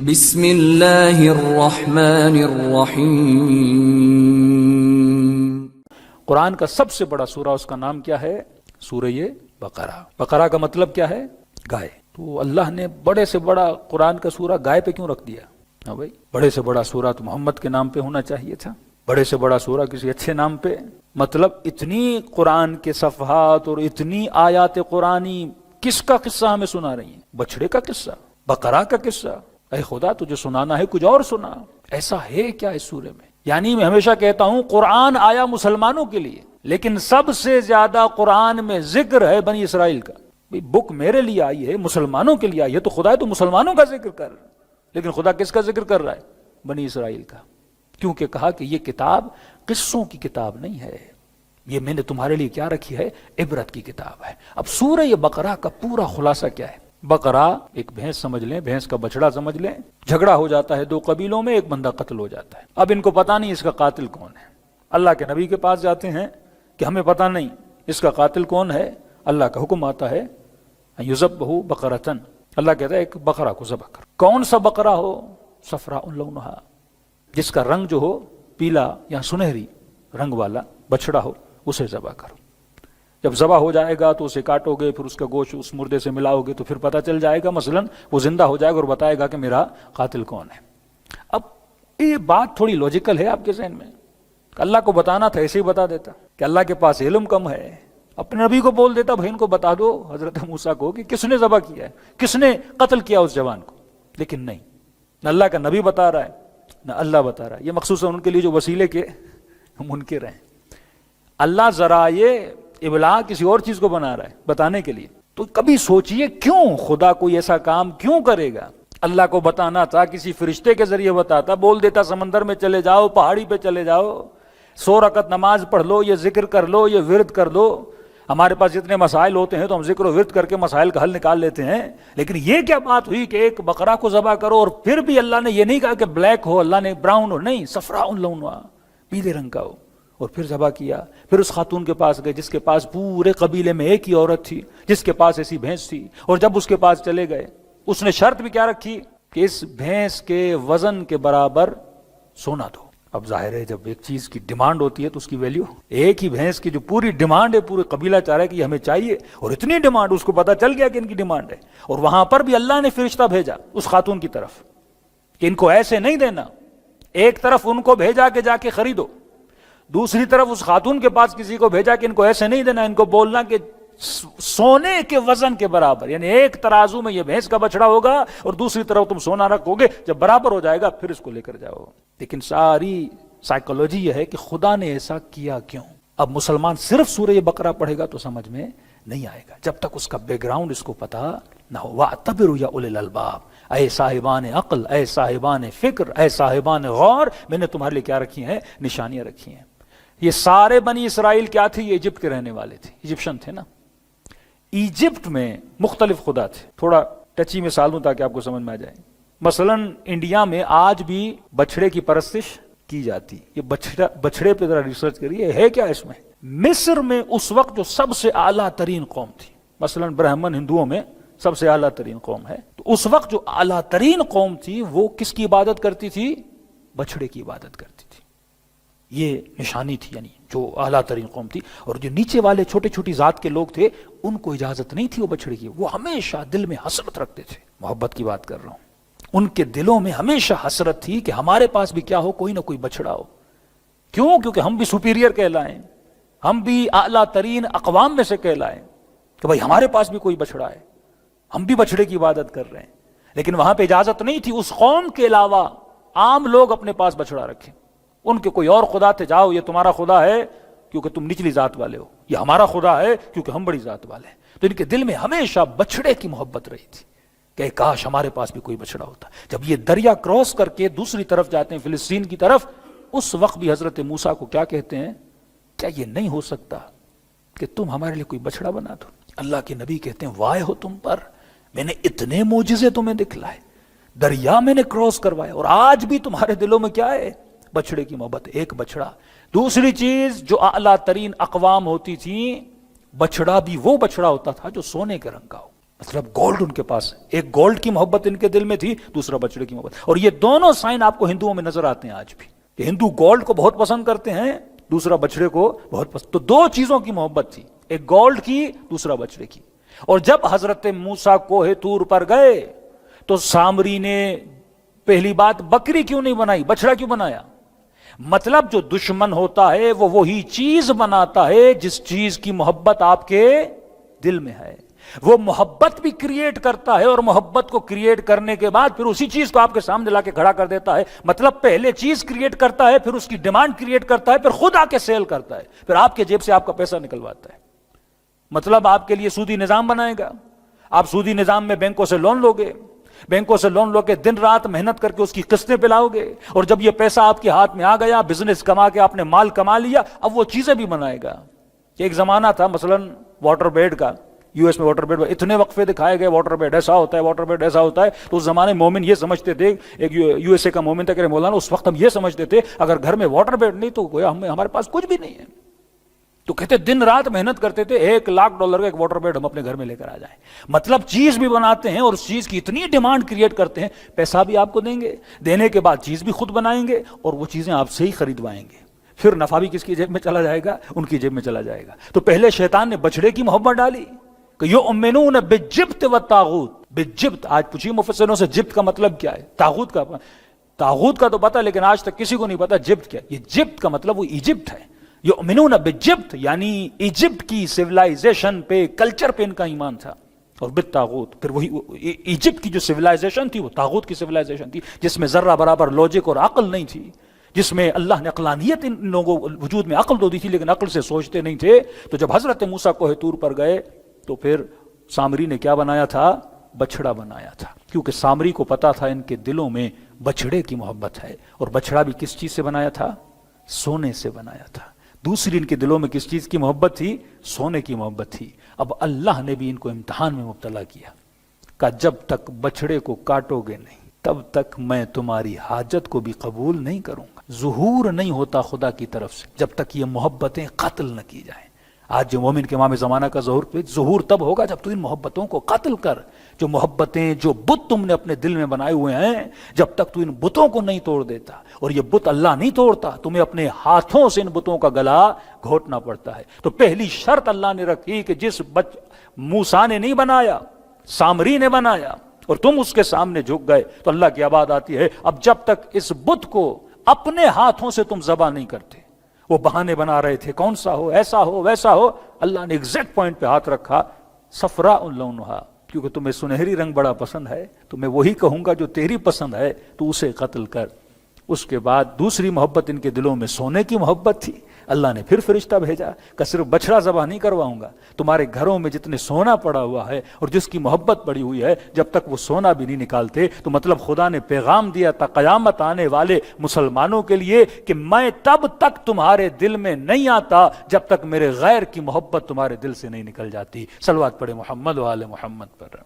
بسم اللہ الرحمن الرحیم۔ قرآن کا سب سے بڑا سورہ، اس کا نام کیا ہے؟ سورہ بقرہ۔ بقرہ کا مطلب کیا ہے؟ گائے۔ تو اللہ نے بڑے سے بڑا قرآن کا سورہ گائے پہ کیوں رکھ دیا؟ ہاں بھائی، بڑے سے بڑا سورہ تو محمد کے نام پہ ہونا چاہیے تھا، بڑے سے بڑا سورہ کسی اچھے نام پہ۔ مطلب اتنی قرآن کے صفحات اور اتنی آیات قرآنی کس کا قصہ ہمیں سنا رہی ہیں؟ بچڑے کا قصہ، بقرہ کا قصہ۔ اے خدا، تجھے سنانا ہے کچھ اور سنا۔ ایسا ہے کیا اس سورے میں؟ یعنی میں ہمیشہ کہتا ہوں قرآن آیا مسلمانوں کے لیے، لیکن سب سے زیادہ قرآن میں ذکر ہے بنی اسرائیل کا۔ بک میرے لیے آئی ہے، مسلمانوں کے لیے آئی ہے، تو خدا تو مسلمانوں کا ذکر کر رہا ہے، لیکن خدا کس کا ذکر کر رہا ہے؟ بنی اسرائیل کا۔ کیونکہ کہا کہ یہ کتاب قصوں کی کتاب نہیں ہے، یہ میں نے تمہارے لیے کیا رکھی ہے؟ عبرت کی کتاب ہے۔ اب سورہ بقرہ کا پورا خلاصہ کیا ہے؟ بقرہ ایک بھینس سمجھ لیں، بھینس کا بچڑا سمجھ لیں۔ جھگڑا ہو جاتا ہے دو قبیلوں میں، ایک بندہ قتل ہو جاتا ہے۔ اب ان کو پتہ نہیں اس کا قاتل کون ہے۔ اللہ کے نبی کے پاس جاتے ہیں کہ ہمیں پتہ نہیں اس کا قاتل کون ہے۔ اللہ کا حکم آتا ہے یذبح بقرۃ، اللہ کہتا ہے ایک بقرہ کو ذبح کر۔ کون سا بقرہ ہو؟ صفراء لونھا، جس کا رنگ جو ہو پیلا یا سنہری رنگ والا بچڑا ہو، اسے ذبح کرو۔ جب ذبح ہو جائے گا تو اسے کاٹو گے، پھر اس کا گوشت اس مردے سے ملاؤ گے، تو پھر پتہ چل جائے گا، مثلا وہ زندہ ہو جائے گا اور بتائے گا کہ میرا قاتل کون ہے۔ اب یہ بات تھوڑی لاجیکل ہے آپ کے ذہن میں، اللہ کو بتانا تھا ایسے ہی بتا دیتا، کہ اللہ کے پاس علم کم ہے، اپنے نبی کو بول دیتا بھائی ان کو بتا دو حضرت موسیٰ کو کہ کس نے ذبح کیا ہے، کس نے قتل کیا اس جوان کو۔ لیکن نہیں، نہ اللہ کا نبی بتا رہا ہے نہ اللہ بتا رہا ہے۔ یہ مخصوصاً ان کے لیے جو وسیلے کے منکر ہیں۔ اللہ ذرائع ابلاغ کسی اور چیز کو بنا رہا ہے بتانے کے لیے۔ تو کبھی سوچئے کیوں خدا کوئی ایسا کام کیوں کرے گا؟ اللہ کو بتانا تھا کسی فرشتے کے ذریعے بتاتا، بول دیتا سمندر میں چلے جاؤ، پہاڑی پہ چلے جاؤ، 100 رکعت نماز پڑھ لو، یہ ذکر کر لو، یہ ورد کر لو۔ ہمارے پاس جتنے مسائل ہوتے ہیں تو ہم ذکر و ورد کر کے مسائل کا حل نکال لیتے ہیں، لیکن یہ کیا بات ہوئی کہ ایک بقرہ کو ذبح کرو؟ اور پھر بھی اللہ نے یہ نہیں کہا کہ بلیک ہو، اللہ نے براؤن ہو، نہیں، صفراء لونھا، پیلے رنگ کا ہو۔ اور پھر ذبح کیا، پھر اس خاتون کے پاس گئے جس کے پاس پورے قبیلے میں ایک ہی عورت تھی جس کے پاس ایسی بھینس تھی، اور جب اس کے پاس چلے گئے اس نے شرط بھی کیا رکھی کہ اس بھینس کے وزن کے برابر سونا دو۔ اب ظاہر ہے جب ایک چیز کی ڈیمانڈ ہوتی ہے تو اس کی ویلیو، ایک ہی بھینس کی جو پوری ڈیمانڈ ہے، پورے قبیلہ چاہ رہا ہے کہ یہ ہمیں چاہیے، اور اتنی ڈیمانڈ، اس کو پتا چل گیا کہ ان کی ڈیمانڈ ہے، اور وہاں پر بھی اللہ نے فرشتہ بھیجا اس خاتون کی طرف کہ ان کو ایسے نہیں دینا۔ ایک طرف ان کو بھیجا کہ جا کے خریدو، دوسری طرف اس خاتون کے پاس کسی کو بھیجا کہ ان کو ایسے نہیں دینا، ان کو بولنا کہ سونے کے وزن کے برابر، یعنی ایک ترازو میں یہ بھینس کا بچڑا ہوگا اور دوسری طرف تم سونا رکھو گے، جب برابر ہو جائے گا پھر اس کو لے کر جاؤ۔ لیکن ساری سائیکولوجی یہ ہے کہ خدا نے ایسا کیا کیوں؟ اب مسلمان صرف سورہ بقرہ پڑھے گا تو سمجھ میں نہیں آئے گا جب تک اس کا بیک گراؤنڈ اس کو پتا نہ ہو۔ وَاعْتَبِرُوا يَا أُولِي الْأَلْبَابِ، اے صاحبان عقل، اے صاحبان فکر، اے صاحبان غور، میں نے تمہارے لیے کیا رکھی ہیں؟ نشانیاں رکھی ہیں۔ یہ سارے بنی اسرائیل کیا تھے؟ یہ ایجپٹ کے رہنے والے تھے، ایجپشن تھے نا۔ ایجپٹ میں مختلف خدا تھے، تھوڑا ٹچی مثال دوں تاکہ آپ کو سمجھ میں آ جائے۔ مثلا انڈیا میں آج بھی بچھڑے کی پرستش کی جاتی، یہ بچھڑے پہ ذرا ریسرچ کریے ہے کیا اس میں۔ مصر میں اس وقت جو سب سے اعلیٰ ترین قوم تھی، مثلا برہمن ہندوؤں میں سب سے اعلیٰ ترین قوم ہے، تو اس وقت جو اعلیٰ ترین قوم تھی وہ کس کی عبادت کرتی تھی؟ بچھڑے کی عبادت کرتی تھی۔ یہ نشانی تھی، یعنی جو اعلیٰ ترین قوم تھی، اور جو نیچے والے چھوٹے چھوٹی ذات کے لوگ تھے ان کو اجازت نہیں تھی وہ بچھڑے کی، وہ ہمیشہ دل میں حسرت رکھتے تھے، محبت کی بات کر رہا ہوں، ان کے دلوں میں ہمیشہ حسرت تھی کہ ہمارے پاس بھی کیا ہو، کوئی نہ کوئی بچڑا ہو۔ کیوں؟ کیونکہ ہم بھی سپیریئر کہلائیں، ہم بھی اعلیٰ ترین اقوام میں سے کہلائیں کہ بھائی ہمارے پاس بھی کوئی بچڑا ہے، ہم بھی بچڑے کی عبادت کر رہے ہیں۔ لیکن وہاں پہ اجازت نہیں تھی، اس قوم کے علاوہ عام لوگ اپنے پاس بچڑا رکھیں۔ ان کے کوئی اور خدا تھے، جاؤ یہ تمہارا خدا ہے کیونکہ تم نچلی ذات والے ہو، یہ ہمارا خدا ہے کیونکہ ہم بڑی ذات والے ہیں۔ تو ان کے دل میں ہمیشہ بچڑے کی محبت رہی تھی کہ کاش ہمارے پاس بھی کوئی بچڑا ہوتا۔ جب یہ دریا کراس کر کے دوسری طرف جاتے ہیں، فلسطین کی طرف، اس وقت بھی حضرت موسیٰ کو کیا کہتے ہیں؟ کیا یہ نہیں ہو سکتا کہ تم ہمارے لیے کوئی بچڑا بنا دو؟ اللہ کے نبی کہتے ہیں وائے ہو تم پر، میں نے اتنے معجزے تمہیں دکھلائے، دریا میں نے کراس کروائے، اور آج بھی تمہارے دلوں میں کیا ہے؟ بچڑے کی محبت۔ ایک بچڑا۔ دوسری چیز، جو اعلیٰ ترین اقوام ہوتی تھی، بچڑا بھی وہ بچڑا ہوتا تھا جو سونے کے رنگ کا ہو۔ مطلب گولڈ ان کے پاس ہے، ایک گولڈ کی محبت ان کے دل میں تھی، دوسرا بچڑے کی محبت. اور یہ دونوں سائن آپ کو ہندوؤں میں نظر آتے ہیں آج بھی، کہ ہندو گولڈ کو بہت پسند کرتے ہیں، دوسرا بچڑے کو بہت پسند. تو دو چیزوں کی محبت تھی، ایک گولڈ کی، دوسرا بچڑے کی. اور جب حضرت موسیٰ کوہ طور پر گئے تو سامری نے پہلی بات بکری کیوں نہیں بنائی، بچڑا کیوں بنایا؟ مطلب جو دشمن ہوتا ہے وہ وہی چیز بناتا ہے جس چیز کی محبت آپ کے دل میں ہے. وہ محبت بھی کریٹ کرتا ہے، اور محبت کو کریٹ کرنے کے بعد پھر اسی چیز کو آپ کے سامنے لا کے کھڑا کر دیتا ہے. مطلب پہلے چیز کریٹ کرتا ہے، پھر اس کی ڈیمانڈ کریٹ کرتا ہے، پھر خود آ کے سیل کرتا ہے، پھر آپ کے جیب سے آپ کا پیسہ نکلواتا ہے. مطلب آپ کے لیے سودی نظام بنائے گا. آپ سودی نظام میں بینکوں سے لون لو گے، بینکوں سے لون لو کے دن رات محنت کر کے اس کی قسطیں پلاؤ گے، اور جب یہ پیسہ آپ کے ہاتھ میں آ گیا، بزنس کما کے آپ نے مال کما لیا، اب وہ چیزیں بھی بنائے گا. ایک زمانہ تھا مثلا واٹر بیڈ کا، یو ایس میں واٹر بیڈ اتنے وقفے دکھائے گئے، واٹر بیڈ ایسا ہوتا ہے، واٹر بیڈ ایسا ہوتا ہے. تو اس زمانے میں مومن یہ سمجھتے تھے، ایک یو ایس اے کا مومن تھا کہ مولانا اس وقت ہم یہ سمجھتے تھے اگر گھر میں واٹر بیڈ نہیں تو گویا ہمارے پاس کچھ بھی نہیں ہے. تو کہتے دن رات محنت کرتے تھے، $1,00,000 کا ایک واٹر بیڈ ہم اپنے گھر میں لے کر آ جائیں. مطلب چیز بھی بناتے ہیں اور اس چیز کی اتنی ڈیمانڈ کریٹ کرتے ہیں، پیسہ بھی آپ کو دیں گے، دینے کے بعد چیز بھی خود بنائیں گے، اور وہ چیزیں آپ سے ہی خریدوائیں گے. پھر نفع بھی کس کی جیب میں چلا جائے گا؟ ان کی جیب میں چلا جائے گا. تو پہلے شیطان نے بچڑے کی محبت ڈالی کہ یؤمنون بالجبت والطاغوت. بالجبت، آج پوچھیے مفسروں سے جبت کا مطلب کیا ہے؟ طاغوت کا تو پتا، لیکن آج تک کسی کو نہیں پتا جبت کیا. یہ جبت کا مطلب وہ ایجپٹ ہے. یؤمنون بالجبت یعنی ایجپٹ کی سیولائزیشن پہ، کلچر پہ ان کا ایمان تھا. اور بالطاغوت، پھر وہی ایجپٹ کی جو سیولائزیشن تھی وہ طاغوت کی سیولائزیشن تھی، جس میں ذرہ برابر لاجک اور عقل نہیں تھی، جس میں اللہ نے عقلانیت ان لوگوں وجود میں عقل دو دی تھی لیکن عقل سے سوچتے نہیں تھے. تو جب حضرت موسیٰ کوہ طور پر گئے تو پھر سامری نے کیا بنایا تھا؟ بچڑا بنایا تھا، کیونکہ سامری کو پتا تھا ان کے دلوں میں بچڑے کی محبت ہے. اور بچڑا بھی کس چیز سے بنایا تھا؟ سونے سے بنایا تھا. دوسری ان کے دلوں میں کس چیز کی محبت تھی؟ سونے کی محبت تھی. اب اللہ نے بھی ان کو امتحان میں مبتلا کیا، کہ جب تک بچڑے کو کاٹو گے نہیں تب تک میں تمہاری حاجت کو بھی قبول نہیں کروں گا. ظہور نہیں ہوتا خدا کی طرف سے جب تک یہ محبتیں قتل نہ کی جائیں. آج جو مومن کے امام زمانہ کا ظہور تب ہوگا جب تو ان محبتوں کو قتل کر. جو محبتیں، جو بت تم نے اپنے دل میں بنائے ہوئے ہیں، جب تک تو ان بتوں کو نہیں توڑ دیتا، اور یہ بت اللہ نہیں توڑتا، تمہیں اپنے ہاتھوں سے ان بتوں کا گلا گھونٹنا پڑتا ہے. تو پہلی شرط اللہ نے رکھی کہ جس موسیٰ نے نہیں بنایا، سامری نے بنایا، اور تم اس کے سامنے جھک گئے، تو اللہ کی آواز آتی ہے اب جب تک اس بت کو اپنے ہاتھوں سے تم ذبح نہیں کرتے. وہ بہانے بنا رہے تھے، کون سا ہو، ایسا ہو، ویسا ہو. اللہ نے ایگزیکٹ پوائنٹ پہ ہاتھ رکھا، صفراء لونھا، کیونکہ تمہیں سنہری رنگ بڑا پسند ہے تو میں وہی کہوں گا جو تیری پسند ہے، تو اسے قتل کر. اس کے بعد دوسری محبت ان کے دلوں میں سونے کی محبت تھی. اللہ نے پھر فرشتہ بھیجا کہ صرف بچڑا ذبح نہیں کرواؤں گا، تمہارے گھروں میں جتنے سونا پڑا ہوا ہے اور جس کی محبت پڑی ہوئی ہے، جب تک وہ سونا بھی نہیں نکالتے. تو مطلب خدا نے پیغام دیا تھا قیامت آنے والے مسلمانوں کے لیے کہ میں تب تک تمہارے دل میں نہیں آتا جب تک میرے غیر کی محبت تمہارے دل سے نہیں نکل جاتی. صلوات پڑھے محمد و آل محمد پر.